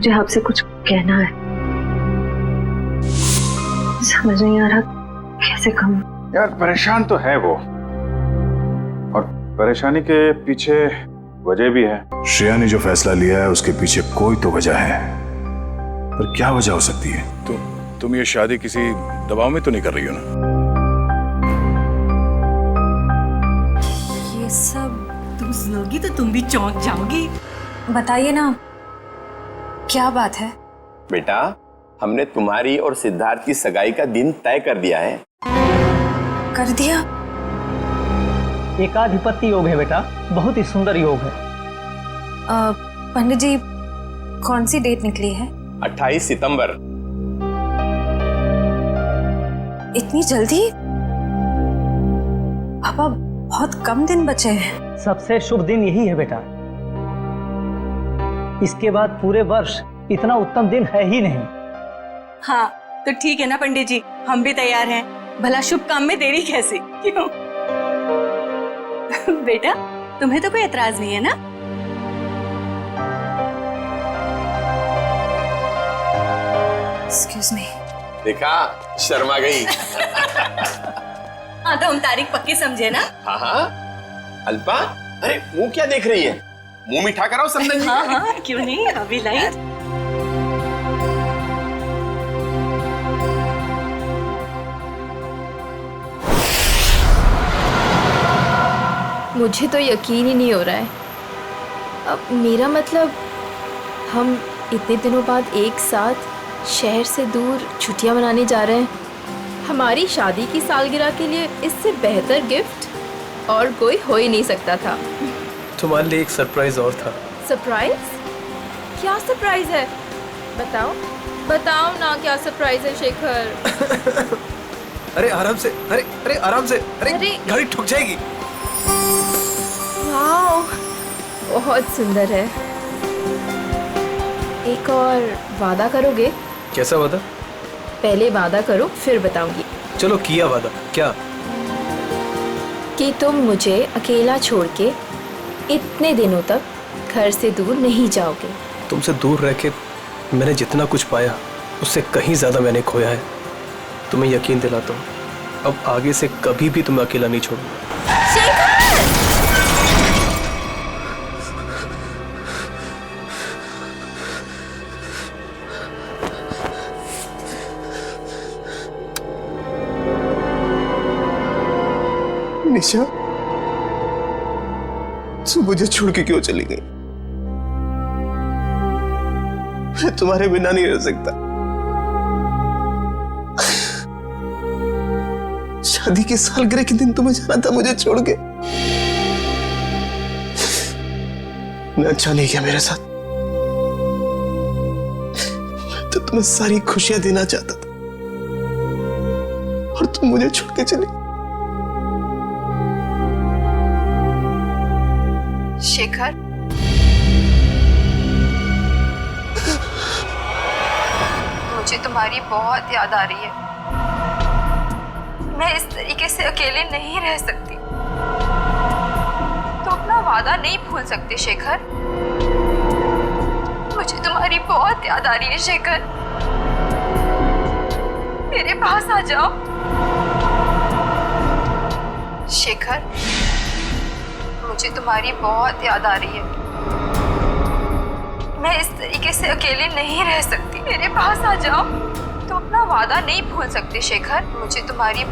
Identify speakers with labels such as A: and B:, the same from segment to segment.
A: मुझे आपसे कुछ कहना है, समझ नहीं आ रहा कैसे कहूँ।
B: यार परेशान तो है वो, और परेशानी के पीछे वजह भी है।
C: श्रेया ने जो फैसला लिया है उसके पीछे कोई तो वजह है, पर क्या वजह हो सकती है?
D: तुम ये शादी किसी दबाव में तो नहीं कर रही हो ना?
E: ये सब तुम सुनोगी तो तुम भी चौंक जाओगी।
F: बताइए ना, क्या बात है?
G: बेटा, हमने तुम्हारी और सिद्धार्थ की सगाई का दिन तय कर दिया है।
F: कर दिया?
H: एकाधिपत्य योग है बेटा, बहुत ही सुंदर योग है।
F: पंडित जी, कौन सी डेट निकली है?
G: 28 सितंबर।
F: इतनी जल्दी? पापा, बहुत कम दिन बचे हैं।
H: सबसे शुभ दिन यही है बेटा, इसके बाद पूरे वर्ष इतना उत्तम दिन है ही नहीं।
E: हाँ तो ठीक है ना पंडित जी, हम भी तैयार हैं। भला शुभ काम में देरी कैसी, क्यों? बेटा, तुम्हें तो कोई एतराज नहीं है ना?
F: Excuse me.
G: देखा, शर्मा गई।
E: हाँ तो हम तारीख पक्की समझे ना?
G: हाँ हाँ। अल्पा, अरे मुंह क्या देख रही है? मुंह मीठा कराओ समझ।
E: हाँ हाँ, क्यों नहीं, अभी लाइट।
I: मुझे तो यकीन ही नहीं हो रहा है। अब मेरा मतलब, हम इतने दिनों बाद एक साथ शहर से दूर छुट्टियां मनाने जा रहे हैं। हमारी शादी की सालगिरह के लिए इससे बेहतर गिफ्ट और कोई हो ही नहीं सकता था।
J: तुम्हारे लिए एक सरप्राइज और था।
I: सरप्राइज? क्या सरप्राइज है? बताओ बताओ ना, क्या सरप्राइज है शेखर?
J: अरे आराम से, अरे आराम से, अरे गाड़ी ठुक जाएगी।
I: वाओ, बहुत सुंदर है। एक और वादा करोगे?
J: कैसा वादा?
I: पहले वादा करो फिर बताऊंगी।
J: चलो किया वादा। क्या?
I: कि तुम मुझे अकेला छोड़ के इतने दिनों तक घर से दूर नहीं जाओगे।
J: तुमसे दूर रह के मैंने जितना कुछ पाया उससे कहीं ज्यादा मैंने खोया है। तुम्हें यकीन दिलाता हूँ, अब आगे से कभी भी तुम्हें अकेला नहीं छोड़ूंगा।
G: निशा, तू मुझे छोड़ के क्यों चली गई? मैं तुम्हारे बिना नहीं रह सकता। शादी की सालगिरह के दिन तुम्हें जाना था मुझे छोड़ के। मैं अच्छा नहीं किया मेरे साथ। मैं तो तुम्हें सारी खुशियां देना चाहता था और तुम मुझे छोड़ के चली।
I: शेखर, मुझे तुम्हारी बहुत याद आ रही है। मैं इस तरीके से अकेले नहीं रह सकती। तो अपना वादा नहीं भूल सकते शेखर। मुझे तुम्हारी बहुत याद आ रही है शेखर। मेरे पास आ जाओ शेखर। मुझे तुम्हारी बहुत याद आ रही है। मैं इस तरीके से अकेले नहीं रह सकती। मेरे पास आ जाओ। तो अपना वादा नहीं भूल सकते शेखर। मुझे तुम्हारी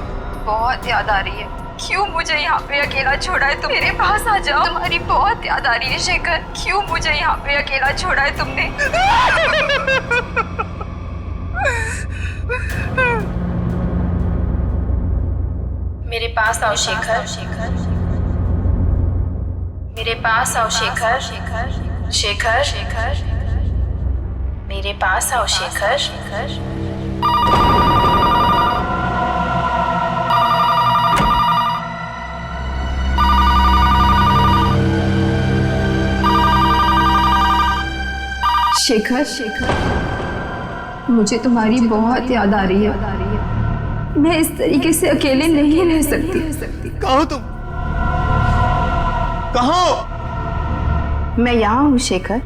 I: बहुत याद आ रही है। क्यों मुझे यहाँ पे अकेला छोड़ा है तुम? मेरे पास आ जाओ। तुम्हारी बहुत याद आ रही है शेखर। क्यों मुझे यहाँ पे अकेला छोड़ा है तुमने? मेरे पास आओ शेखर। मेरे पास आओ शेखर। शेखर, शेखर, मेरे पास आओ शेखर। शेखर, शेखर, मुझे तुम्हारी बहुत याद आ रही है। मैं इस तरीके से अकेले नहीं रह सकती।
G: कहाँ हो तुम? कहाँ हो?
I: मैं यहाँ हूँ शेखर।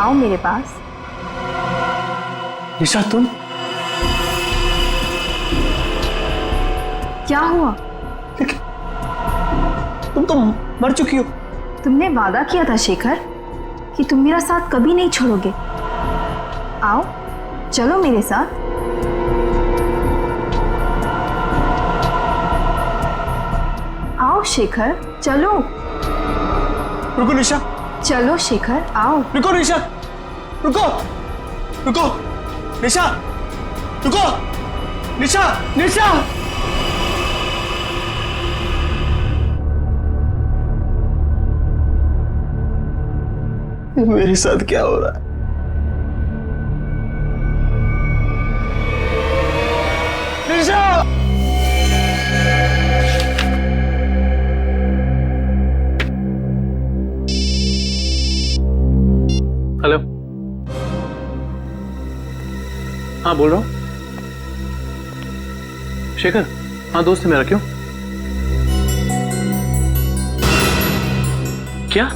I: आओ मेरे पास।
J: निशा तुम
I: क्या हुआ?
J: तुम तो मर चुकी हो।
I: तुमने वादा किया था शेखर कि तुम मेरा साथ कभी नहीं छोड़ोगे। आओ चलो मेरे साथ। आओ शेखर चलो।
J: रुको निशा,
I: चलो शेखर आओ।
J: रुको निशा, रुको रुको निशा, रुको निशा, निशा। मेरे साथ क्या हो रहा है? निशा! हेलो, हाँ बोल रहा हूँ। शेखर, हाँ दोस्त है मेरा। क्यों? क्या?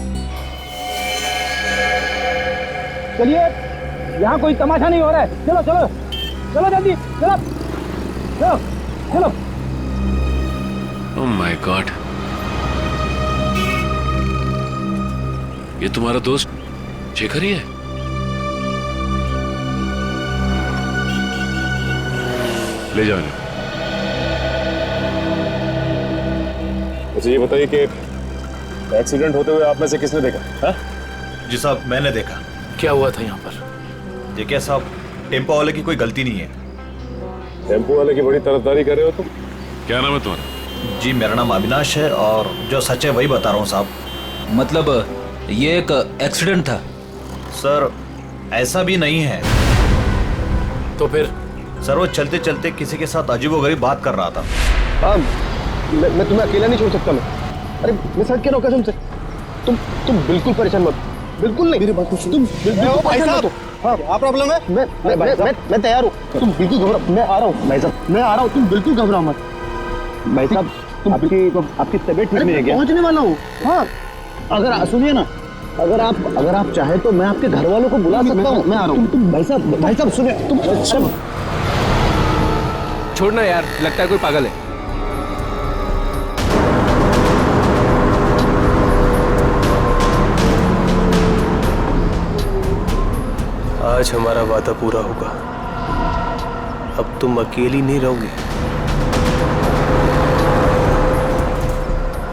H: चलिए, यहाँ कोई तमाशा नहीं हो रहा है। चलो चलो चलो जल्दी, चलो चलो चलो।
K: ओह माय गॉड, ये तुम्हारा दोस्त शेखर ही है?
D: ले जाओ इन्हें।
C: अच्छा ये बताइए कि एक्सीडेंट होते हुए आप में से किसने देखा? हाँ?
L: जी साहब मैंने देखा।
J: क्या हुआ था यहाँ पर?
L: देखिए साहब, टेम्पो वाले की कोई गलती नहीं है।
C: टेम्पो वाले की बड़ी तरफदारी कर रहे हो तुम?
K: क्या नाम है तुम्हारा?
L: जी मेरा नाम अविनाश है और जो सच है वही बता रहा हूँ साहब।
M: मतलब ये एक एक्सीडेंट था?
L: सर ऐसा भी नहीं है।
J: तो फिर?
L: सर वो चलते चलते किसी के साथ अजीबोगरीब बात कर रहा था।
H: हाँ, मैं तुम्हें अकेला नहीं छोड़ सकता। मैं अरे मैं सच कह रहा हूँ कसम से। तुम बिल्कुल परेशान मत, बिल्कुल नहीं। मेरी बात सुनो। तुम बिल्कुल भाई साहब। हाँ क्या प्रॉब्लम है? मैं तैयार हूँ। तुम बिल्कुल घबराओ, मैं आ रहा हूँ भाई साहब, मैं आ रहा हूँ। तुम बिल्कुल घबराओ मत भाई साहब। आपकी तबीयत ठीक नहीं है क्या? पहुँचने वाला हूँ। हाँ अगर सुनिए ना, अगर आप चाहे तो मैं आपके घर वालों को बुला सकता हूँ। मैं आ रहा हूँ। तुम भाई साहब सुनिए। तुम
J: छोड़ना यार, लगता है कोई पागल है। आज हमारा वादा पूरा होगा। अब तुम अकेली नहीं रहोगी।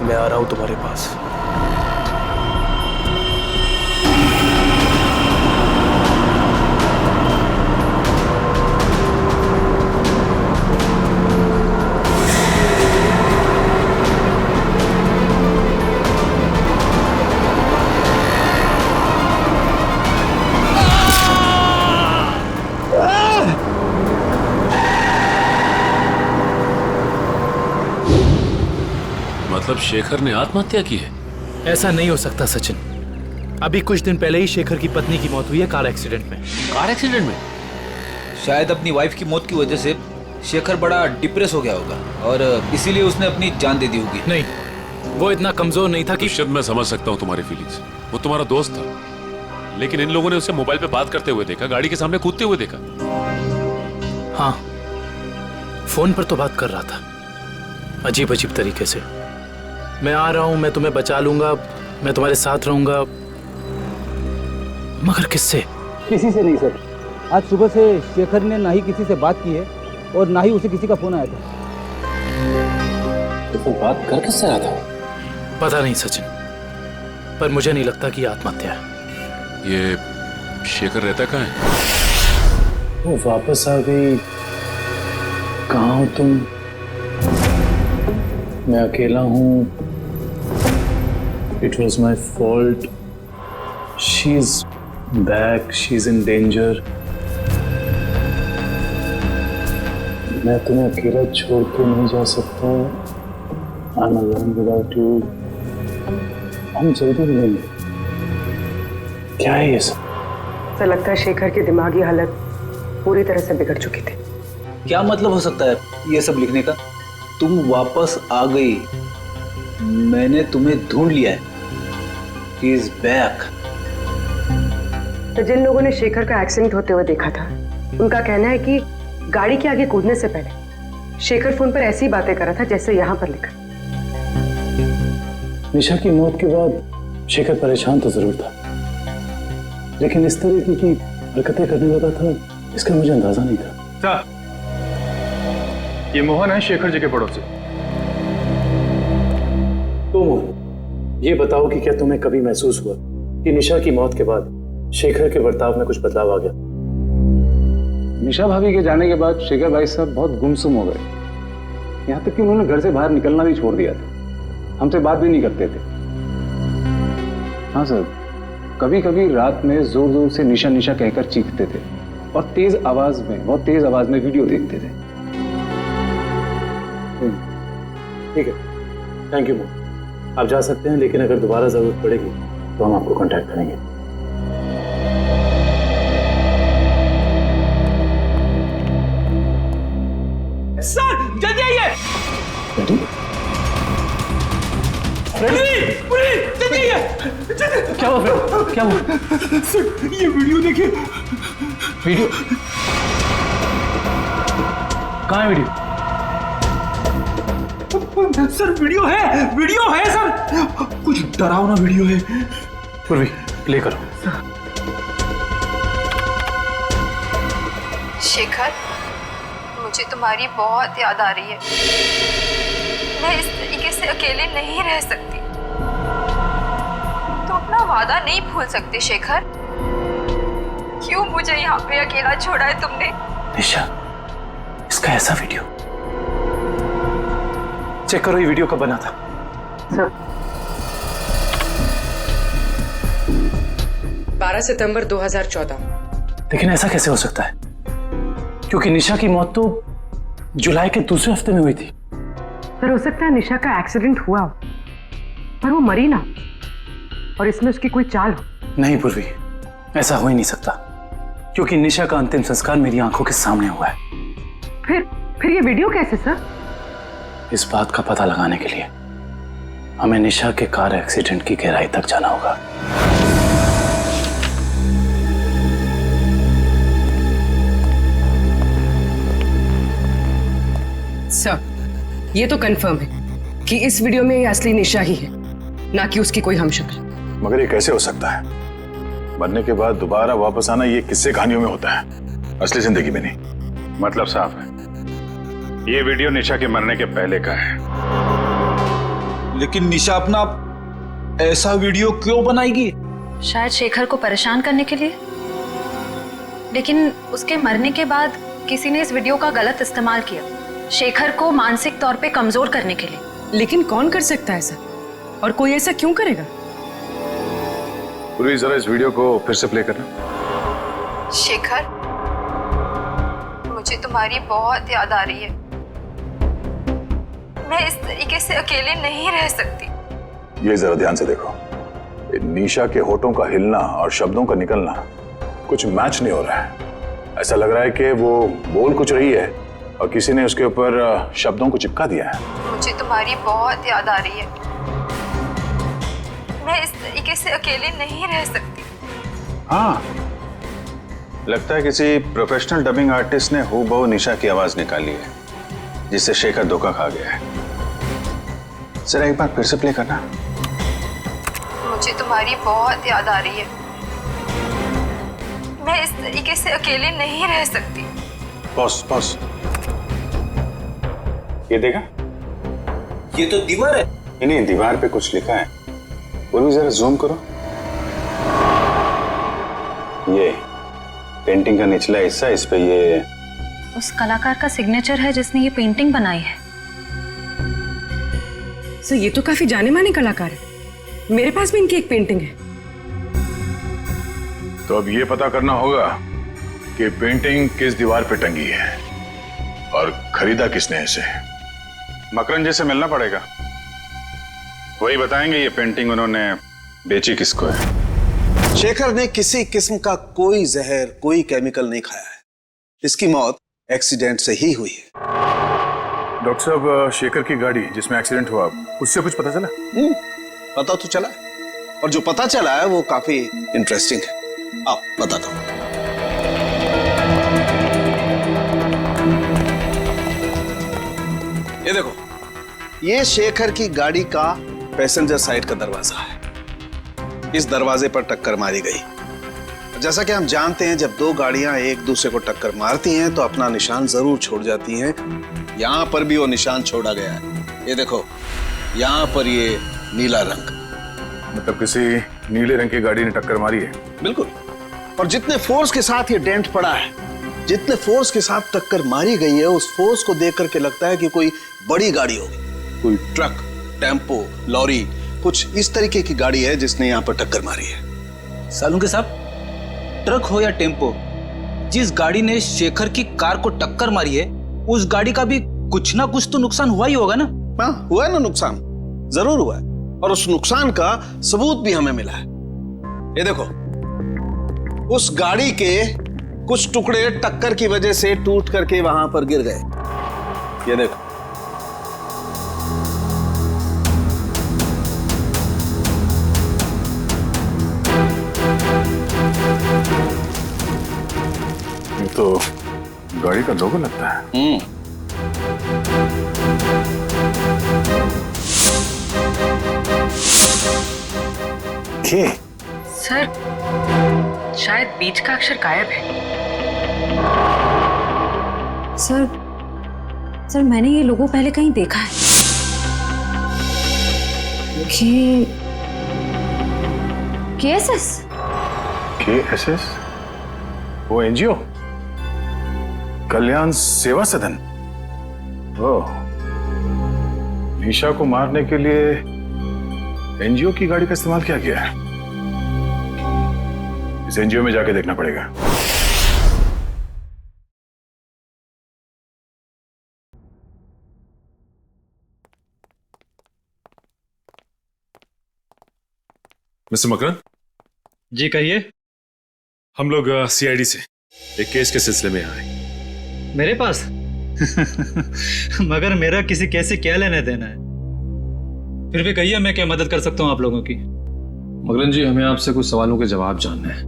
J: मैं आ रहा हूं तुम्हारे पास।
K: मतलब शेखर ने आत्महत्या की है?
J: ऐसा नहीं हो सकता सचिन। अभी कुछ दिन पहले ही शेखर की पत्नी की मौत हुई है कार एक्सीडेंट में।
K: कार एक्सीडेंट में?
M: शायद अपनी वाइफ की मौत की वजह से शेखर बड़ा डिप्रेस हो गया होगा और इसीलिए उसने अपनी जान दे दी होगी।
J: नहीं, वो इतना कमजोर नहीं था कि।
K: शायद मैं समझ सकता हूँ तुम्हारी फीलिंग्स। वो तुम्हारा दोस्त था, लेकिन इन लोगों ने उसे मोबाइल पे बात करते हुए देखा, गाड़ी के सामने कूदते हुए देखा।
J: हाँ, फोन पर तो बात कर रहा था, अजीब अजीब तरीके से। मैं आ रहा हूं, मैं तुम्हें बचा लूंगा, मैं तुम्हारे साथ रहूंगा, मगर किससे?
H: किसी से नहीं सर। आज सुबह से शेखर ने ना ही किसी से बात की है और ना ही उसे किसी का फोन आया था।
K: तो फिर बात कर किससे रहा था?
J: पता नहीं सचिन, पर मुझे नहीं लगता कि आत्महत्या है।
K: ये शेखर रहता कहाँ है?
J: वो वापस आ गई। कहाँ हो तुम? मैं अकेला हूँ। It was my fault. She's back. She's in danger. मैं तुम्हें अकेला छोड़ के नहीं जा सकता। I'm alone without you. हम जल्दी मिलेंगे। क्या है ये सब?
A: ऐसा लगता है शेखर की दिमागी हालत पूरी तरह से बिगड़ चुकी थी।
M: क्या मतलब हो सकता है ये सब लिखने का? तुम वापस आ गई, मैंने तुम्हें ढूंढ लिया है। He is back.
A: तो जिन लोगों ने शेखर का एक्सीडेंट होते हुए देखा था, उनका कहना है कि गाड़ी के आगे कूदने से पहले शेखर फोन पर ऐसी बातें कर रहा था जैसे यहाँ पर लिखा।
J: निशा की मौत के बाद शेखर परेशान तो जरूर था, लेकिन इस तरह की हरकतें करने लगा था इसका मुझे अंदाजा नहीं था।
C: ये मोहन है, शेखर जी के पड़ोसी।
J: तो मोहन, ये बताओ कि क्या तुम्हें कभी महसूस हुआ कि निशा की मौत के बाद शेखर के बर्ताव में कुछ बदलाव आ गया?
N: निशा भाभी के जाने के बाद शेखर भाई साहब बहुत गुमसुम हो गए, यहाँ तक कि उन्होंने घर से बाहर निकलना भी छोड़ दिया था, हमसे बात भी नहीं करते थे। हाँ सर, कभी कभी रात में जोर जोर से निशा निशा कहकर चीखते थे और बहुत तेज आवाज में वीडियो देखते थे।
J: ठीक है, थैंक यू मोहन, आप जा सकते हैं, लेकिन अगर दोबारा जरूरत पड़ेगी तो हम आपको कांटेक्ट करेंगे।
H: सर जल्दी आइए। जल्दी आइए।
J: क्या हुआ फ्रेंड, क्या हुआ?
H: सर ये वीडियो देखिए।
J: वीडियो कहाँ है? वीडियो
H: सर वीडियो है सर, कुछ डरावना वीडियो है।
J: पूर्वी प्ले करो।
I: शेखर, मुझे तुम्हारी बहुत याद आ रही है। मैं इस तरीके से अकेले नहीं रह सकती। तुम अपना वादा नहीं भूल सकते शेखर। क्यों मुझे यहाँ पे अकेला छोड़ा है तुमने?
J: निशा, इसका ऐसा वीडियो चेक करो, ये वीडियो कब बना था?
A: सर 12 सितंबर 2014।
J: लेकिन ऐसा कैसे हो सकता है, क्योंकि निशा की मौत तो जुलाई के दूसरे हफ्ते में हुई थी।
A: सर हो सकता है निशा का एक्सीडेंट हुआ हो, पर वो मरी ना, और इसमें उसकी कोई चाल हो।
J: नहीं पूर्वी, ऐसा हो ही नहीं सकता, क्योंकि निशा का अंतिम संस्कार मेरी आंखों के सामने हुआ है।
A: फिर ये वीडियो कैसे सर?
J: इस बात का पता लगाने के लिए हमें निशा के कार एक्सीडेंट की गहराई तक जाना होगा।
A: सर ये तो कंफर्म है कि इस वीडियो में ये असली निशा ही है, ना कि उसकी कोई हमशक्ल।
C: मगर ये कैसे हो सकता है? मरने के बाद दोबारा वापस आना ये किस्से कहानियों में होता है, असली जिंदगी में नहीं।
B: मतलब साफ है, ये वीडियो निशा के मरने के पहले का है।
M: लेकिन निशा अपना ऐसा वीडियो क्यों बनाएगी?
F: शायद शेखर को परेशान करने के लिए, लेकिन उसके मरने के बाद किसी ने इस वीडियो का गलत इस्तेमाल किया, शेखर को मानसिक तौर पे कमजोर करने के लिए।
A: लेकिन कौन कर सकता है ऐसा, और कोई ऐसा क्यों करेगा?
C: पूरी जरा इस वीडियो को फिर से प्ले करना।
I: शेखर, मुझे तुम्हारी बहुत याद आ रही है। मैं इस तरीके से अकेले नहीं रह सकती।
C: ये जरा ध्यान से देखो, निशा के होठों का हिलना और शब्दों का निकलना कुछ मैच नहीं हो रहा है। ऐसा लग रहा है कि वो बोल कुछ रही है और किसी ने उसके ऊपर शब्दों को चिपका दिया है।
I: मुझे तुम्हारी बहुत याद आ रही है। मैं इस तरीके से अकेले नहीं रह सकती।
B: हाँ, लगता है किसी प्रोफेशनल डबिंग आर्टिस्ट ने हूबहू निशा की आवाज निकाली है, जिससे शेखर धोखा खा गया है। जरा एक बार फिर से प्ले करना।
I: मुझे तुम्हारी बहुत याद आ रही है। मैं इस तरीके से अकेले नहीं रह सकती।
B: बॉस, ये देखा?
G: ये तो दीवार है।
B: नहीं, दीवार पे कुछ लिखा है। वो भी जरा जूम करो। ये पेंटिंग का निचला हिस्सा, इस पे ये
F: उस कलाकार का सिग्नेचर है जिसने ये पेंटिंग बनाई है।
A: सर ये तो काफी जाने माने कलाकार है, मेरे पास भी इनकी एक पेंटिंग है।
C: तो अब ये पता करना होगा कि पेंटिंग किस दीवार पे टंगी है और खरीदा किसने इसे।
B: मकरन जी से मिलना पड़ेगा, वही बताएंगे ये पेंटिंग उन्होंने बेची किसको है।
O: शेखर ने किसी किस्म का कोई जहर, कोई केमिकल नहीं खाया है। इसकी मौत एक्सीडेंट से ही हुई है।
C: डॉक्टर साहब, शेखर की गाड़ी जिसमें एक्सीडेंट हुआ, उससे कुछ पता चला?
O: पता तो चला है, और जो पता चला है वो काफी इंटरेस्टिंग है। आओ बताता हूं। ये देखो, ये शेखर की गाड़ी का पैसेंजर साइड का दरवाजा है। इस दरवाजे पर टक्कर मारी गई। जैसा कि हम जानते हैं, जब दो गाड़ियां एक दूसरे को टक्कर मारती हैं तो अपना निशान जरूर छोड़ जाती हैं। यहां पर भी वो निशान छोड़ा गया है। ये देखो, यहां पर ये नीला रंग,
C: मतलब किसी नीले रंग की गाड़ी ने टक्कर मारी है।
O: बिल्कुल। और जितने फोर्स के साथ ये डेंट पड़ा है, जितने फोर्स के साथ टक्कर मारी गई है, उस फोर्स को देख करके लगता है कि कोई बड़ी गाड़ी होगी, कोई ट्रक, टेम्पो, लॉरी, कुछ इस तरीके की गाड़ी है जिसने यहाँ पर टक्कर मारी है।
M: सालुंके साहब, ट्रक हो या टेम्पो, जिस गाड़ी ने शेखर की कार को टक्कर मारी है, उस गाड़ी का भी कुछ ना कुछ तो नुकसान हुआ ही होगा ना?
O: हाँ, हुआ है ना नुकसान, जरूर हुआ है। और उस नुकसान का सबूत भी हमें मिला है। ये देखो, उस गाड़ी के कुछ टुकड़े टक्कर की वजह से टूट करके वहां पर गिर गए। ये देखो,
C: ये तो गाड़ी का लोगो लगता है।
B: के?
A: सर, शायद बीच का अक्षर गायब है।
F: सर मैंने ये लोगो पहले कहीं देखा है। KSS?
C: KSS? वो एनजीओ, कल्याण सेवा सदन। ओह, निशा को मारने के लिए एनजीओ की गाड़ी का इस्तेमाल किया गया है। इस एनजीओ में जाके देखना पड़ेगा।
K: मिस्टर मकरन
J: जी कहिए।
K: हम लोग सीआईडी से एक केस के सिलसिले में आए।
J: मेरे पास मगर मेरा किसी केस से क्या लेना देना है? फिर भी कहिए, मैं क्या मदद कर सकता हूं आप लोगों की?
P: मकरन जी, हमें आपसे कुछ सवालों के जवाब जानना है।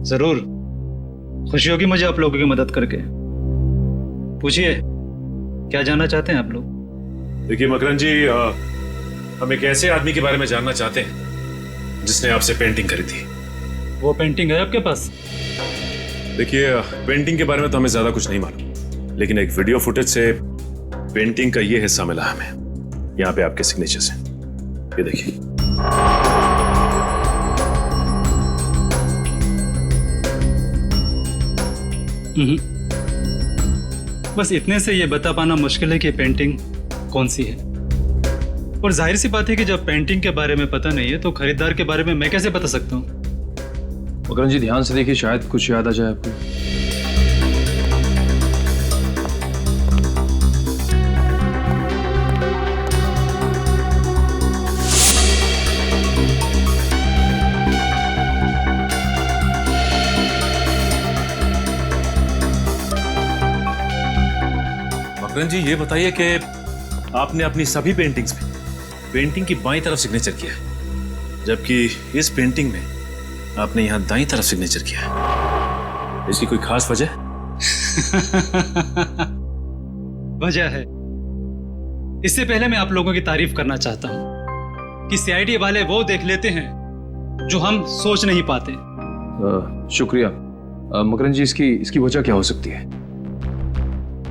J: जरूर, खुशी होगी मुझे आप लोगों की मदद करके। पूछिए, क्या जानना चाहते हैं आप लोग?
K: देखिए मकरन जी, हम एक ऐसे आदमी के बारे में जानना चाहते हैं जिसने आपसे पेंटिंग खरीदी थी।
J: वो पेंटिंग है आपके पास?
K: देखिए, पेंटिंग के बारे में तो हमें ज्यादा कुछ नहीं मालूम, लेकिन एक वीडियो फुटेज से पेंटिंग का ये हिस्सा मिला हमें। यहाँ पे आपके सिग्नेचर्स हैं, ये देखिए।
J: बस इतने से ये बता पाना मुश्किल है कि पेंटिंग कौन सी है। और जाहिर सी बात है कि जब पेंटिंग के बारे में पता नहीं है तो खरीदार के बारे में मैं कैसे बता सकता हूँ?
P: मकरन जी, ध्यान से देखिए, शायद कुछ याद आ जाए आपको।
K: मकरन जी, ये बताइए कि आपने अपनी सभी पेंटिंग्स में पेंटिंग की बाईं तरफ सिग्नेचर किया है, जबकि इस पेंटिंग में आपने यहां दाईं तरफ सिग्नेचर किया है। इसकी कोई खास वजह?
J: वजह है। इससे पहले मैं आप लोगों की तारीफ करना चाहता हूं कि सीआईडी वाले वो देख लेते हैं जो हम सोच नहीं पाते।
P: शुक्रिया। मकरन जी, इसकी वजह क्या हो सकती है?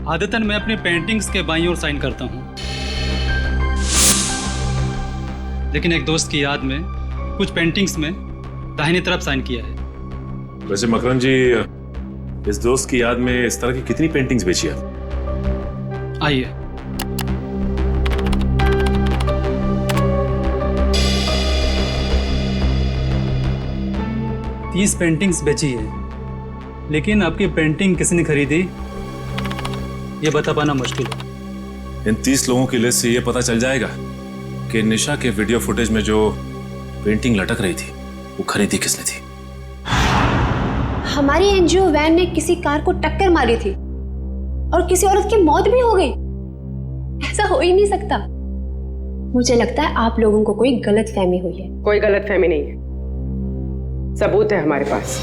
J: आदतन मैं अपनी पेंटिंग्स के बाईं ओर साइन करता हूं, लेकिन एक दोस्त की याद में कुछ पेंटिंग्स में दाहिनी तरफ साइन किया है।
K: वैसे मकरन जी, इस दोस्त की याद में इस तरह की कितनी पेंटिंग्स बेची आप?
J: आइए, तीस पेंटिंग्स बेची है, लेकिन आपकी पेंटिंग किसने खरीदी ये बता पाना मुश्किल है।
K: इन 30 लोगों की लिस्ट से ये पता चल जाएगा कि निशा के वीडियो फुटेज में जो पेंटिंग लटक रही थी वो खरीदी किसने थी।
Q: हमारी एनजीओ वैन ने किसी कार को टक्कर मारी थी और किसी औरत की मौत भी हो गई। ऐसा हो ही नहीं सकता। मुझे लगता है आप लोगों को कोई गलतफहमी हुई है।
A: कोई गलतफहमी नहीं है। सबूत है हमारे पास।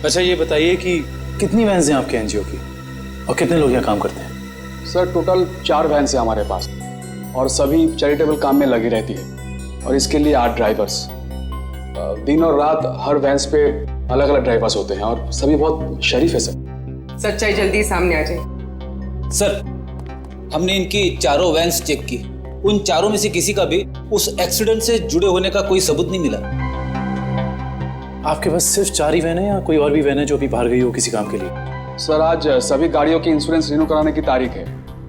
P: अच्छा ये बताइए कि कितनी वैन्स हैं आपके एनजीओ की और कितने लोग यहाँ काम करते हैं?
N: सर टोटल 4 वैन्स हैं हमारे पास और सभी चैरिटेबल काम में लगी रहती है और इसके लिए 8 ड्राइवर्स। दिन और रात हर वैन्स पे अलग अलग ड्राइवर्स होते हैं और सभी बहुत शरीफ है सर।
A: सच्चाई जल्दी सामने आ जाए।
M: सर हमने इनकी चारों वैन्स चेक की, उन चारों में से किसी का भी उस एक्सीडेंट से जुड़े होने का कोई सबूत नहीं मिला।
P: आपके पास सिर्फ 4 ही वैन है या कोई और भी वैन है जो अभी बाहर गई हो किसी काम के लिए?
N: सर आज सभी गाड़ियों की इंश्योरेंस रिन्यू कराने की तारीख है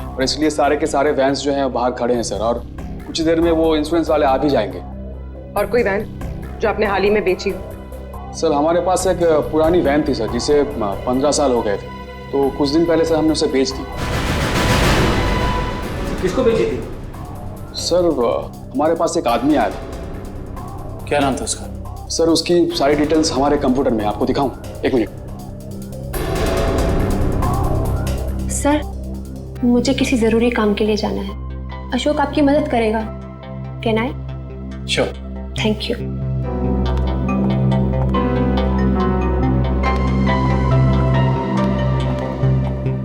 N: और इसलिए सारे के सारे वैन्स जो हैं बाहर खड़े हैं सर, और कुछ देर में वो इंश्योरेंस वाले आ भी जाएंगे।
A: और कोई वैन जो आपने हाल ही में बेची हो?
N: सर हमारे पास एक पुरानी वैन थी सर जिसे 15 साल हो गए थे, तो कुछ दिन पहले सर हमने उसे बेच दी।
M: किसको बेची थी?
N: सर हमारे पास एक आदमी आया था।
P: क्या नाम था उसका?
N: सर उसकी सारी डिटेल्स हमारे कंप्यूटर में, आपको दिखाऊं? 1 मिनट।
Q: सर मुझे किसी जरूरी काम के लिए जाना है, अशोक आपकी मदद करेगा। Can I?
P: Sure.
Q: Thank you.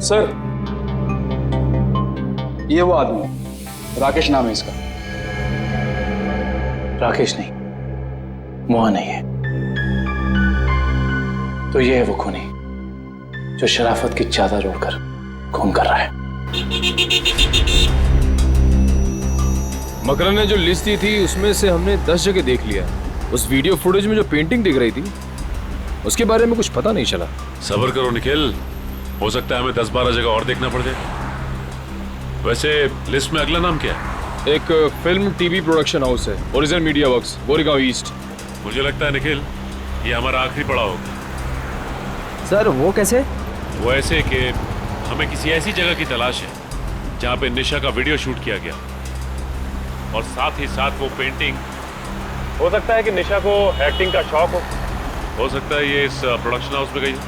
N: Sir ये वो आदमी, राकेश नाम है इसका।
P: राकेश नहीं, मोहन नहीं है तो ये है वो खूनी जो शराफत की चादर ओढ़कर खून कर रहा है। मकरन ने जो लिस्ट दी थी उसमें से हमने 10 जगह देख लिया। उस वीडियो फुटेज में जो पेंटिंग दिख रही थी उसके बारे में कुछ पता नहीं चला।
K: सब्र करो निखिल, हो सकता है हमें 10-12 जगह और देखना पड़ जाए। वैसे लिस्ट में अगला नाम क्या है?
P: एक फिल्म टीवी प्रोडक्शन हाउस है, original media works, Goregaon east.
K: मुझे लगता है निखिल ये हमारा आखिरी पड़ाव होगा।
P: सर वो कैसे?
K: वो ऐसे कि हमें किसी ऐसी जगह की तलाश है जहाँ पे निशा का वीडियो शूट किया गया और साथ ही साथ वो पेंटिंग। हो सकता है कि निशा को एक्टिंग का शौक हो सकता है ये इस प्रोडक्शन हाउस में गई हो।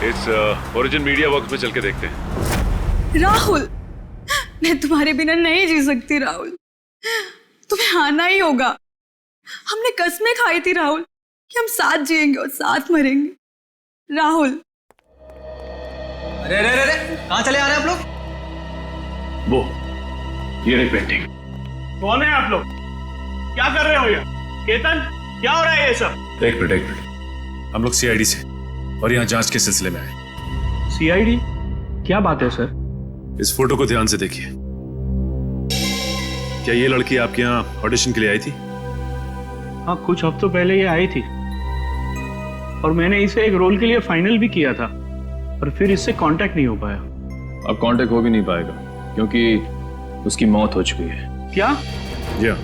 K: इस ओरिजिनल मीडिया वर्क्स में चल के देखते हैं।
E: राहुल मैं तुम्हारे बिना नहीं जी सकती राहुल, तुम्हें आना ही होगा। हमने कसमें खाई थी राहुल कि हम साथ जिएंगे और साथ मरेंगे। राहुल
M: अरे अरे अरे कहाँ चले आ रहे हैं आप लोग?
K: वो ये रही पेंटिंग।
R: कौन है आप लोग? क्या कर रहे हो ये? केतन क्या हो रहा है ये सब?
K: एक मिनट, हम लोग सीआईडी से और यहाँ जांच के सिलसिले में आए।
R: सीआईडी? क्या बात है सर?
K: इस फोटो को ध्यान से देखिए। क्या ये लड़की आपके यहाँ ऑडिशन के लिए आई थी?
R: हाँ कुछ हफ्तों पहले ये आई थी और मैंने इसे एक रोल के लिए फाइनल भी किया था, पर फिर इससे कांटेक्ट नहीं हो पाया।
P: अब कांटेक्ट हो भी नहीं पाएगा क्योंकि उसकी मौत हो चुकी है।
R: क्या?
K: जी हाँ,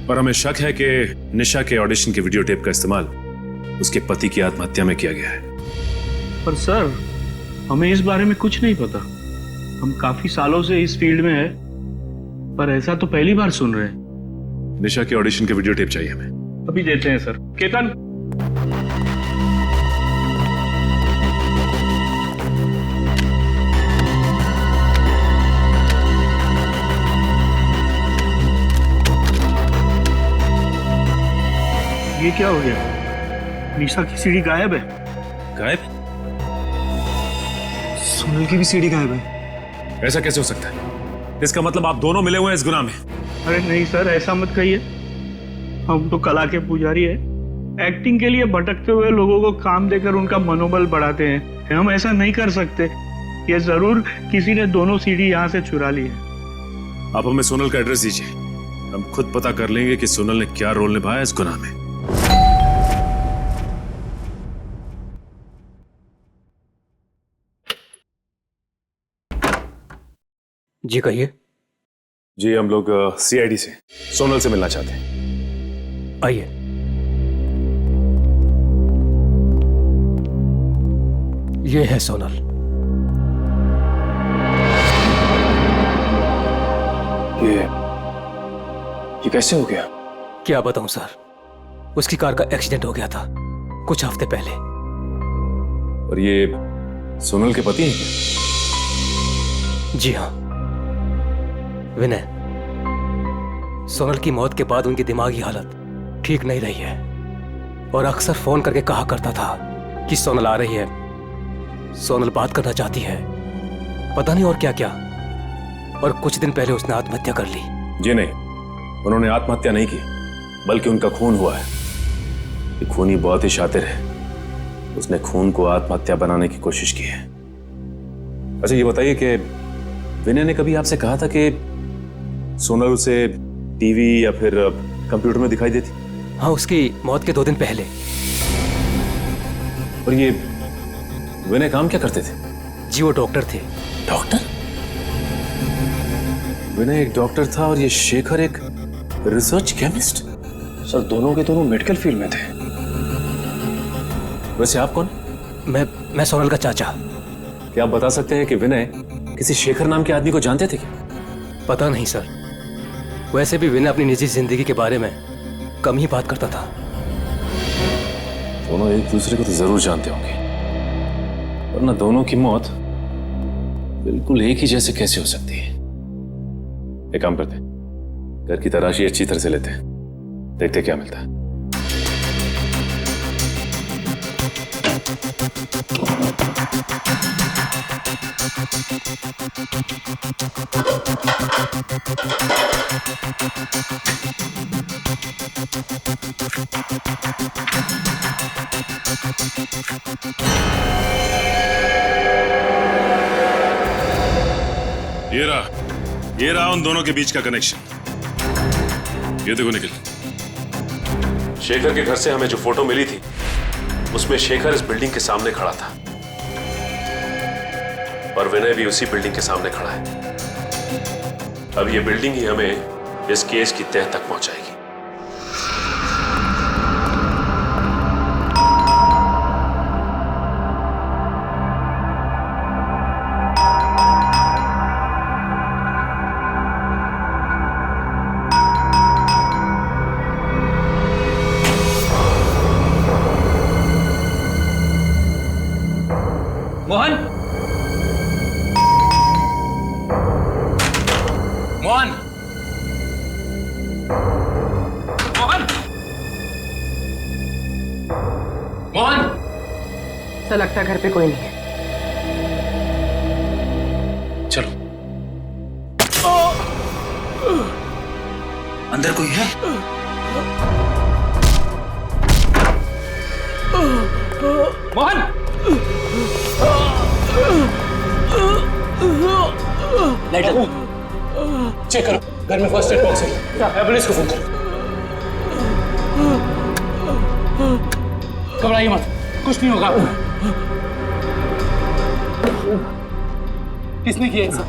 K: पर हमें शक है कि निशा के ऑडिशन के वीडियो टेप का इस्तेमाल उसके पति की आत्महत्या में किया गया है।
R: पर सर हमें इस बारे में कुछ नहीं पता। हम काफी सालों से इस फील्ड में है, पर ऐसा तो पहली बार सुन रहे हैं।
K: निशा के ऑडिशन के वीडियो टेप चाहिए हमें।
R: अभी देते हैं सर। केतन ये क्या हो गया? निशा की सीडी गायब है।
K: गायब?
R: सुनील की भी सीडी गायब है।
K: ऐसा कैसे हो सकता है? इसका मतलब आप दोनों मिले हुए हैं इस गुनाह में।
R: अरे नहीं सर ऐसा मत कहिए, हम तो कला के पुजारी है। एक्टिंग के लिए भटकते हुए लोगों को काम देकर उनका मनोबल बढ़ाते हैं। हम ऐसा नहीं कर सकते। ये जरूर किसी ने दोनों सीडी यहाँ से चुरा ली है।
K: आप हमें सोनल का एड्रेस दीजिए, हम खुद पता कर लेंगे कि सोनल ने क्या रोल निभाया इस गुनाह में।
S: जी कहिए।
K: जी हम लोग सीआईडी से सोनल से मिलना चाहते हैं।
S: आइए। ये है सोनल।
P: ये कैसे हो गया?
S: क्या बताऊं सर, उसकी कार का एक्सीडेंट हो गया था कुछ हफ्ते पहले।
K: और ये सोनल के पति हैं क्या?
S: जी हाँ विनय, सोनल की मौत के बाद उनकी दिमागी हालत ठीक नहीं रही है। और अक्सर फोन करके कहा करता था कि सोनल आ रही है, सोनल बात करना चाहती है, पता नहीं और क्या क्या। और कुछ दिन पहले उसने आत्महत्या कर ली।
K: जी नहीं, उन्होंने आत्महत्या नहीं की, बल्कि उनका खून हुआ है। ये खूनी बहुत ही शातिर है, उसने खून को आत्महत्या बनाने की कोशिश की है। अच्छा ये बताइए कि विनय ने कभी आपसे कहा था कि सोनल उसे टीवी या फिर कंप्यूटर में दिखाई देती?
S: हाँ, उसकी मौत के 2 दिन पहले।
K: और ये विनय काम क्या करते थे?
S: जी वो डॉक्टर थे।
K: डॉक्टर? विनय एक डॉक्टर था और ये शेखर एक रिसर्च केमिस्ट?
J: सर दोनों के दोनों मेडिकल फील्ड में थे।
K: वैसे आप कौन?
S: मैं सोनल का चाचा।
K: क्या आप बता सकते हैं कि विनय किसी शेखर नाम के आदमी को जानते थे क्या?
S: पता नहीं सर, वैसे भी विनय अपनी निजी जिंदगी के बारे में कम ही बात करता था।
K: दोनों एक दूसरे को तो जरूर जानते होंगे, वरना दोनों की मौत बिल्कुल एक ही जैसे कैसे हो सकती है? एक काम करते हैं, घर की तलाशी अच्छी तरह से लेते हैं, देखते क्या मिलता है। ये रहा उन दोनों के बीच का कनेक्शन। ये देखो निखिल, शेखर के घर से हमें जो फोटो मिली थी उसमें शेखर इस बिल्डिंग के सामने खड़ा था और विनय भी उसी बिल्डिंग के सामने खड़ा है। अब ये बिल्डिंग ही हमें इस केस की तह तक पहुंचाएगी।
M: मोहन, मोहन, मोहन, मोहन।
A: ऐसा लगता है घर पे कोई नहीं है।
M: चलो, अंदर कोई है? मोहन,
J: लाइटर चेक करो, घर में फर्स्ट एड बॉक्स है, एम्बुलेंस को फोन करो। घबराइए मत, कुछ नहीं होगा। किसने किया ऐसा?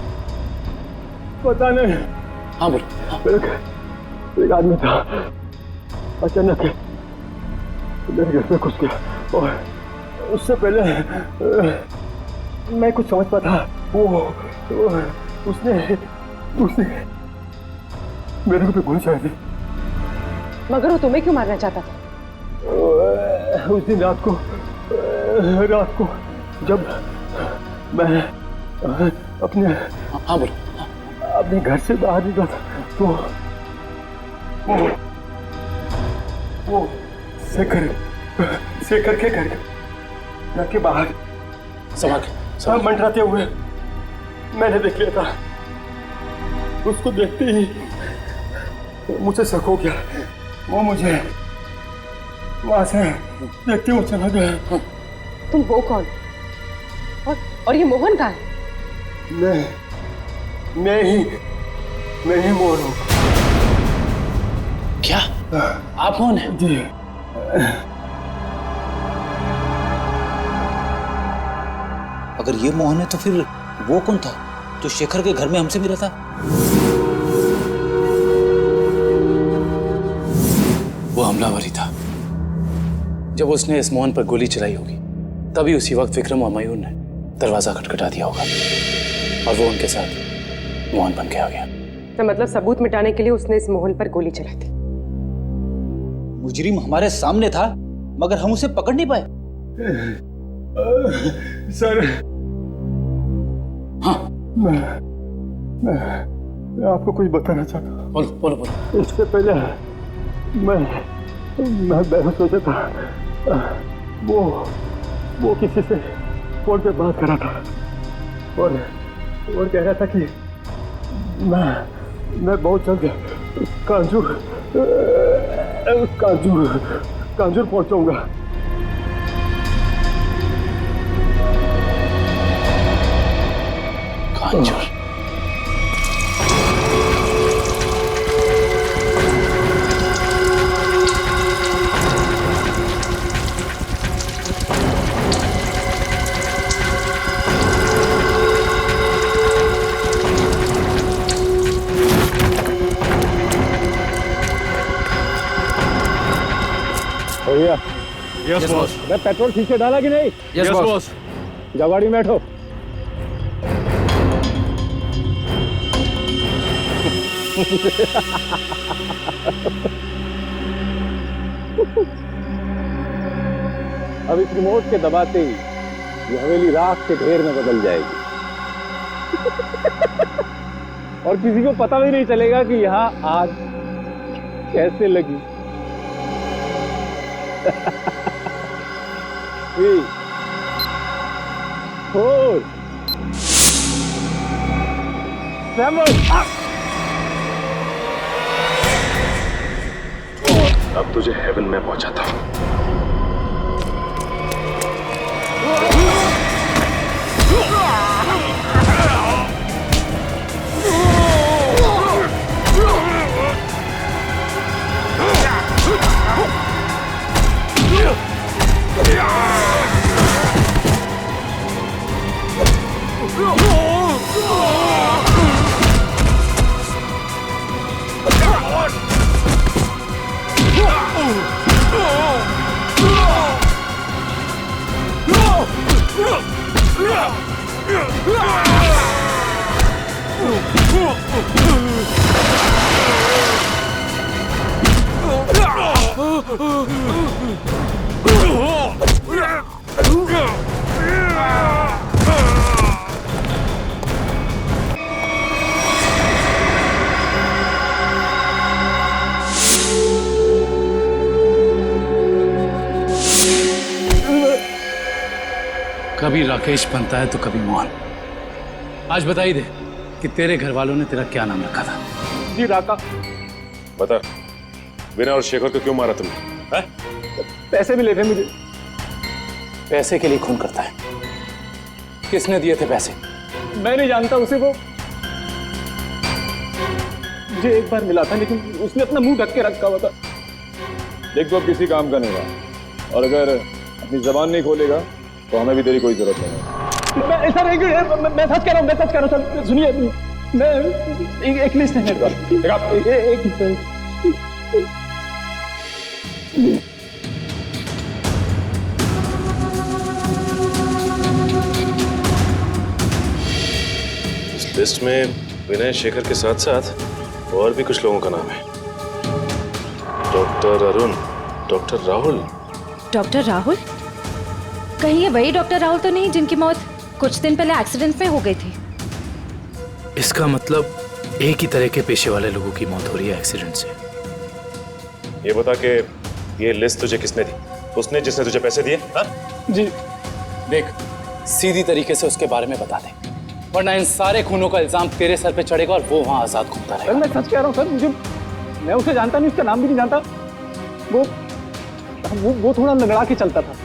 H: पता नहीं।
J: हाँ बोलो।
H: एक आदमी था, अचानक मेरे घर में घुस गया और उससे पहले मैं कुछ समझ पाता, उसने मेरे को गोली चला दी।
A: मगर वो तुम्हें क्यों मारना चाहता था?
H: उस दिन रात को जब मैं अपने घर से बाहर निकला था तो वो शेखर के घर के बाहर सब मंडराते हुए मैंने देख लिया था। उसको देखते ही मुझे शक हो गया, वो मुझे वहां से देखते हुए चला गया।
A: तुम वो कौन? और ये मोहन कहाँ है?
H: मैं ही मोहन हूँ।
J: क्या आप कौन हैं?
H: जी
M: अगर ये मोहन है तो फिर वो कौन था जो शेखर के घर में हमसे मिला था?
J: वो हमलावर ही था। जब उसने इस मोहन पर गोली चलाई होगी तभी उसी वक्त विक्रम और मयूर ने दरवाजा खटखटा दिया होगा और वो उनके साथ मोहन बन के आ गया।
A: तो मतलब सबूत मिटाने के लिए उसने इस मोहन पर गोली चलाई थी।
M: मुजरिम हमारे सामने था मगर हम उसे पकड़ नहीं पाए।
H: सर
J: हाँ
H: मैं आपको कुछ बताना चाहता हूँ।
J: बोलो।
H: इससे पहले मैं सोचा था वो किसी से फोन पे बात कर रहा था और कह रहा था कि मैं बहुत जल्द कांजूर पहुंचाऊंगा।
J: कांजूर?
H: भैया,
P: यस बॉस।
H: मैं पेट्रोल ठीक से डाला कि नहीं?
P: Yes boss.
H: जाओ गाड़ी में बैठो। अब इस रिमोट के दबाते ही ये हवेली राख के ढेर में बदल जाएगी और किसी को पता भी नहीं चलेगा कि यहाँ आग कैसे लगी। 3, 4, 7
P: अब तुझे हेवन में पहुंचाता हूं।
M: कभी राकेश बनता है तो कभी मोहन। आज बता ही दे कि तेरे घर वालों ने तेरा क्या नाम रखा था।
H: जी राका।
P: बता, विनय और शेखर को क्यों मारा तुमने?
H: पैसे मिले थे मुझे।
M: पैसे के लिए खून करता है? किसने दिए थे पैसे?
H: मैं नहीं जानता उसे। वो मुझे एक बार मिला था लेकिन उसने अपना मुंह ढक के रखा हुआ था।
P: देख, तो अब किसी काम का नहीं रहा और अगर अपनी जबान नहीं खोलेगा तो हमें भी तेरी कोई जरूरत नहीं है।
H: मैं सच कह रहा हूँ, मैं सच कह रहा हूँ। सुनिए, मैं एक लिस्ट है मेरे पास।
P: इस लिस्ट में विनय शेखर के साथ साथ और भी कुछ लोगों का नाम है। Doctor Arun, doctor Rahul.
F: Doctor Rahul? कहीं ये वही डॉक्टर राहुल तो नहीं जिनकी मौत कुछ दिन पहले एक्सीडेंट में हो गई थी?
S: इसका मतलब एक ही तरह के पेशे वाले लोगों की मौत हो रही है एक्सीडेंट से।
P: ये बता के ये लिस्ट तुझे किसने दी? उसने जिसने तुझे पैसे दिए? हाँ?
M: जी देख, सीधी तरीके से उसके बारे में बता दे, वरना इन सारे खूनों का इल्जाम तेरे सर पे चढ़ेगा और वो वहां आजाद घूमता रहेगा।
H: मैं सच कह रहा हूँ सर, मैं उसे जानता नहीं, उसका नाम भी नहीं जानता। वो थोड़ा लंगड़ा के चलता था।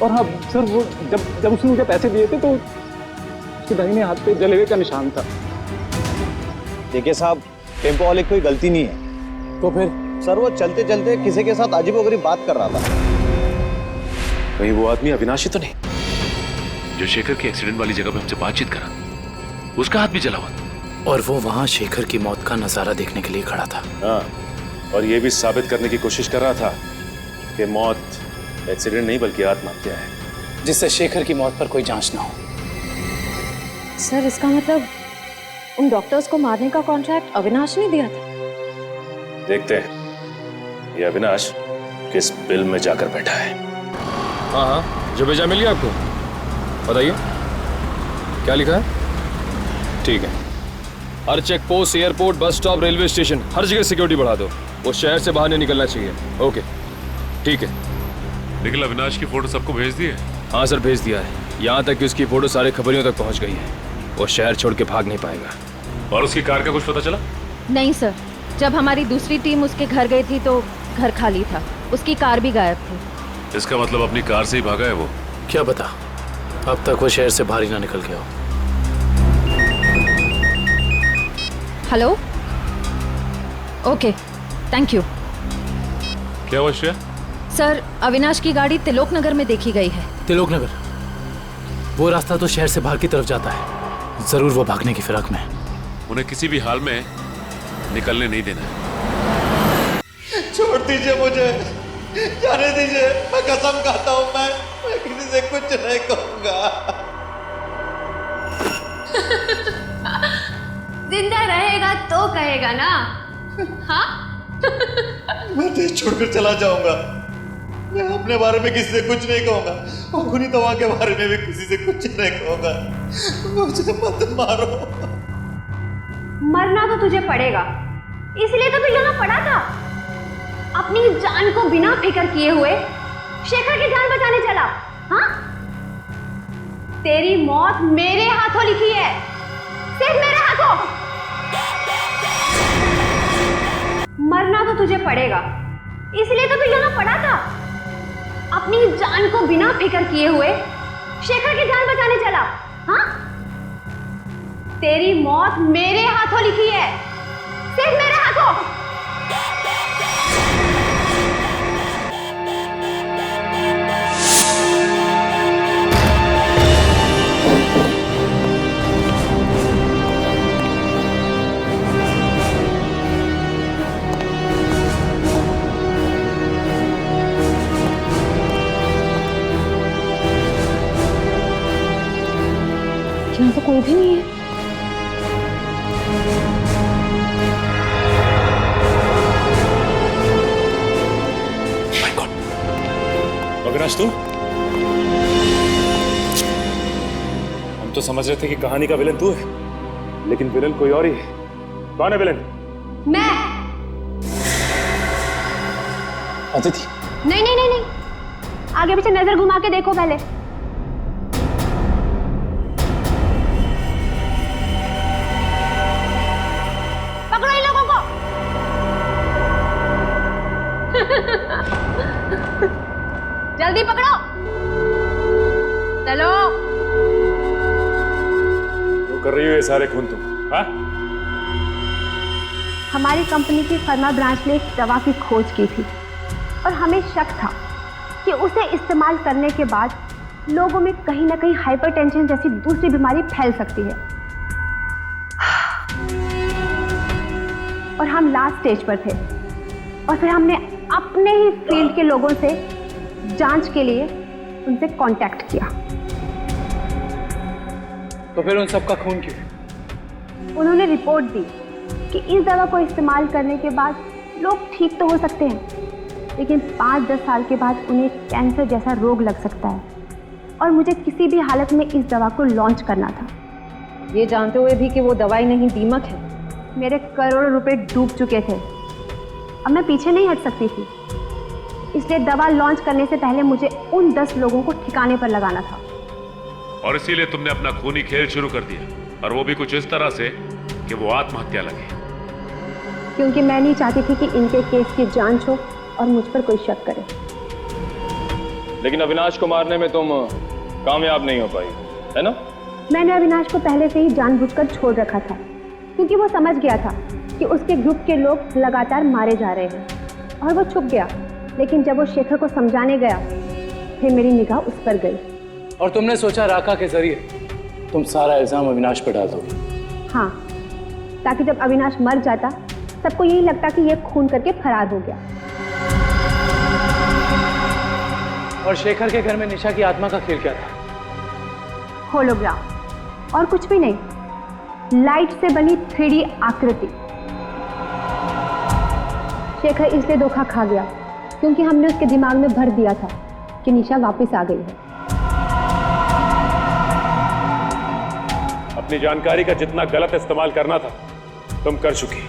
H: और हाँ सर, वो जब उसने मुझे पैसे दिए थे तो उसके दाहिने हाथ पे जले हुए का निशान था।
J: देखिए साहब, टेम्पो वाले की कोई गलती नहीं है।
H: तो फिर?
J: सर वो चलते चलते किसी के साथ अजीबोगरीब बात कर रहा था।
K: कहीं वो आदमी अविनाशी तो नहीं जो शेखर के एक्सीडेंट वाली जगह पे हमसे बातचीत करा? उसका हाथ भी जला हुआ
S: और वो वहां शेखर की मौत का नजारा देखने के लिए खड़ा था।
P: हाँ, और ये भी साबित करने की कोशिश कर रहा था कि मौत एक्सीडेंट नहीं बल्कि आत्महत्या है,
M: जिससे शेखर की मौत पर कोई जांच ना हो।
F: सर, इसका मतलब उन डॉक्टर्स को मारने का कॉन्ट्रैक्ट अविनाश ने दिया था?
P: देखते हैं ये अविनाश किस बिल में जाकर बैठा है। हाँ, जो भेजा मिल गया आपको? बताइए क्या लिखा है? ठीक है, हर check post, airport, bus stop, railway station, हर जगह सिक्योरिटी बढ़ा दो। वो शहर से बाहर नहीं निकलना चाहिए। ओके ठीक है।
K: निखिल अविनाश की फोटो सबको भेज दी है?
P: हाँ सर भेज दिया है, यहाँ तक कि उसकी फोटो सारे खबरियों तक पहुँच गई है। वो शहर छोड़ के भाग नहीं पाएगा।
K: और उसकी कार का कुछ पता चला?
T: नहीं सर, जब हमारी दूसरी टीम उसके घर गई थी तो घर खाली था, उसकी कार भी गायब थी।
K: इसका मतलब अपनी कार से ही भागा है वो?
J: क्या पता, अब तक वो शहर से बाहर ही ना निकल गया हो।
T: Hello, okay, thank you.
K: क्या हुआ श्रेया?
T: सर, अविनाश की गाड़ी तिलोक नगर में देखी गई है।
J: तिलोक नगर? वो रास्ता तो शहर से बाहर की तरफ जाता है। जरूर वो भागने की फिराक में।
K: उन्हें किसी भी हाल में निकलने नहीं देना है।
G: छोड़ दीजिए मुझे, जाने दीजिए। मैं कसम खाता हूँ मैं किसी से कुछ नहीं कहूंगा।
Q: जिंदा रहेगा तो कहेगा ना? हाँ?
G: मैं देश छोड़कर चला जाऊंगा। मैं अपने बारे में किसी से कुछ नहीं कहूंगा और खुनी दवा के बारे में भी किसी से कुछ नहीं कहूंगा। मुझे मत मारो।
Q: मरना तो तुझे पड़ेगा, इसलिए तो बिल्लाना पड़ा था। अपनी जान को बिना फिक्र किए हुए शेखर की जान बचाने चला। हाँ? तेरी मौत मेरे हाथों लिखी है, सिर्फ मेरे हाथों। मरना तो तुझे पड़ेगा, इसलिए तो बिल्लाना पड़ा था। अपनी जान को बिना फिक्र किए हुए शेखर की जान बचाने चला। हाँ? तेरी मौत मेरे हाथों लिखी है, सिर्फ मेरे हाथों। यहाँ तो कोई भी नहीं है।
K: अविनाश, तू? हम तो समझ रहे थे कि कहानी का विलन तू है, लेकिन विलन कोई और ही है। कौन है विलन?
Q: मैं।
J: अदिति?
Q: नहीं नहीं नहीं नहीं, आगे पीछे नजर घुमा के देखो पहले। पकड़ो इन लोगों को। जल्दी पकड़ो, चलो।
K: वो कर रही हो ये सारे खून तुम? हाँ?
Q: हमारी कंपनी की फर्मा ब्रांच ने एक दवा की खोज की थी और हमें शक था कि उसे इस्तेमाल करने के बाद लोगों में कहीं ना कहीं हाइपरटेंशन जैसी दूसरी बीमारी फैल सकती है। और हम लास्ट स्टेज पर थे और फिर हमने अपने ही फील्ड के लोगों से जांच के लिए उनसे कांटेक्ट किया।
J: तो फिर उन सबका खून क्यों?
Q: उन्होंने रिपोर्ट दी कि इस दवा को इस्तेमाल करने के बाद लोग ठीक तो हो सकते हैं, लेकिन 5-10 साल के बाद उन्हें कैंसर जैसा रोग लग सकता है और मुझे किसी भी हालत में इस दवा को लॉन्च करना था,
T: ये जानते हुए भी कि वो दवाई नहीं दीमक है।
Q: मेरे करोड़ों रुपए डूब चुके थे, अब मैं पीछे नहीं हट सकती थी। इसलिए दवा लॉन्च करने से पहले मुझे उन 10 लोगों को ठिकाने पर लगाना था।
K: और इसीलिए तुमने अपना खूनी खेल शुरू कर दिया, और वो भी कुछ इस तरह से कि वो आत्महत्या लगे।
Q: क्योंकि मैं नहीं चाहती थी कि इनके केस की जांच हो और मुझ पर कोई शक करे।
P: लेकिन अविनाश को मारने में तुम कामयाब नहीं हो पाई, है ना?
Q: मैंने अविनाश को पहले से ही जानबूझकर छोड़ रखा था, क्योंकि वो समझ गया था कि उसके ग्रुप के लोग लगातार मारे जा रहे हैं और वो छुप गया। लेकिन जब वो शेखर को समझाने गया, फिर मेरी निगाह उस पर गई।
J: और तुमने सोचा राका के जरिए तुम सारा इल्जाम अविनाश पर डाल दोगे?
Q: हाँ, ताकि जब अविनाश मर जाता सबको यही लगता कि ये खून करके फरार हो गया।
J: और शेखर के घर में निशा की आत्मा का खेल क्या था?
Q: होलोग्राम, और कुछ भी नहीं, लाइट से बनी 3D आकृति। शेखर इसलिए धोखा खा गया क्योंकि हमने उसके दिमाग में भर दिया था कि निशा वापस आ गई है।
K: अपनी जानकारी का जितना गलत इस्तेमाल करना था तुम कर चुकी।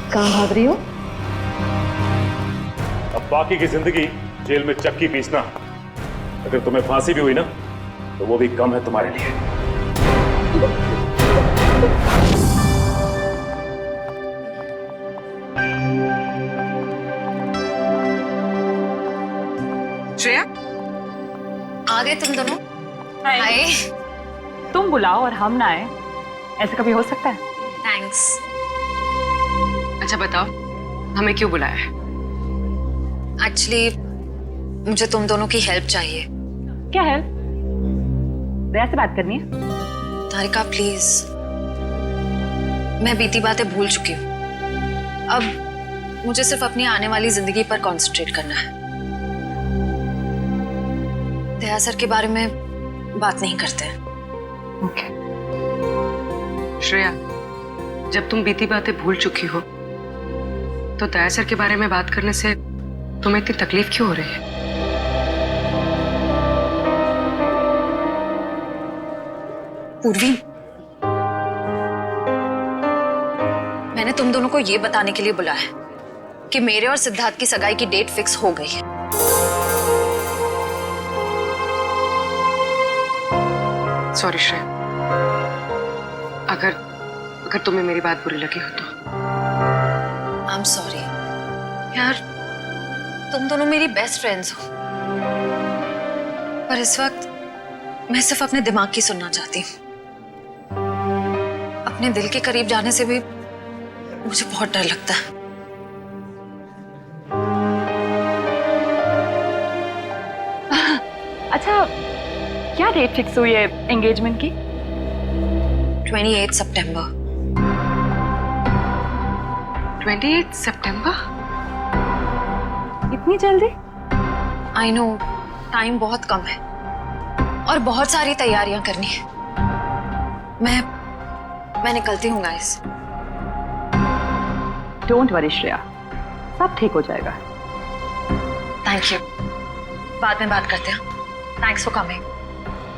T: कहाँ भाग रही हो?
P: अब बाकी की जिंदगी जेल में चक्की पीसना, अगर तुम्हें फांसी भी हुई ना तो वो भी कम है तुम्हारे लिए।
A: श्रेया,
F: आ गए तुम दोनों? हाय।
U: तुम बुलाओ और हम ना आए, ऐसा कभी हो सकता है?
F: थैंक्स।
A: अच्छा बताओ, हमें क्यों बुलाया है?
F: एक्चुअली मुझे तुम दोनों की हेल्प चाहिए।
U: क्या हेल्प? दया से बात करनी है?
F: तारिका प्लीज, मैं बीती बातें भूल चुकी हूँ। अब मुझे सिर्फ अपनी आने वाली जिंदगी पर कंसंट्रेट करना है। दया सर के बारे में बात नहीं करते हैं।
A: ओके। श्रेया, जब तुम बीती बातें भूल चुकी हो तो दया सर के बारे में बात करने से तुम्हें इतनी तकलीफ क्यों हो रही है?
F: पूर्वी, मैंने तुम दोनों को ये बताने के लिए बुलाया है कि मेरे और सिद्धार्थ की सगाई की डेट फिक्स हो गई है।
A: सॉरी श्रेया, अगर तुम्हें मेरी बात बुरी लगी हो तो।
F: आई एम सॉरी यार, तुम दोनों मेरी बेस्ट फ्रेंड्स हो, पर इस वक्त मैं सिर्फ अपने दिमाग की सुनना चाहती हूँ। अपने दिल के करीब जाने से भी मुझे बहुत डर लगता है।
U: अच्छा, क्या डेट फिक्स हुई है एंगेजमेंट की?
F: 28 सितंबर।
A: 28 सितंबर?
U: इतनी जल्दी?
F: आई नो, टाइम बहुत कम है और बहुत सारी तैयारियां करनी है। मैं निकलती हूँ गाइस।
U: डोंट वरी श्रेया, सब ठीक हो जाएगा।
F: थैंक यू, बाद में बात करते हैं। Thanks for coming.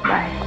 U: बाय।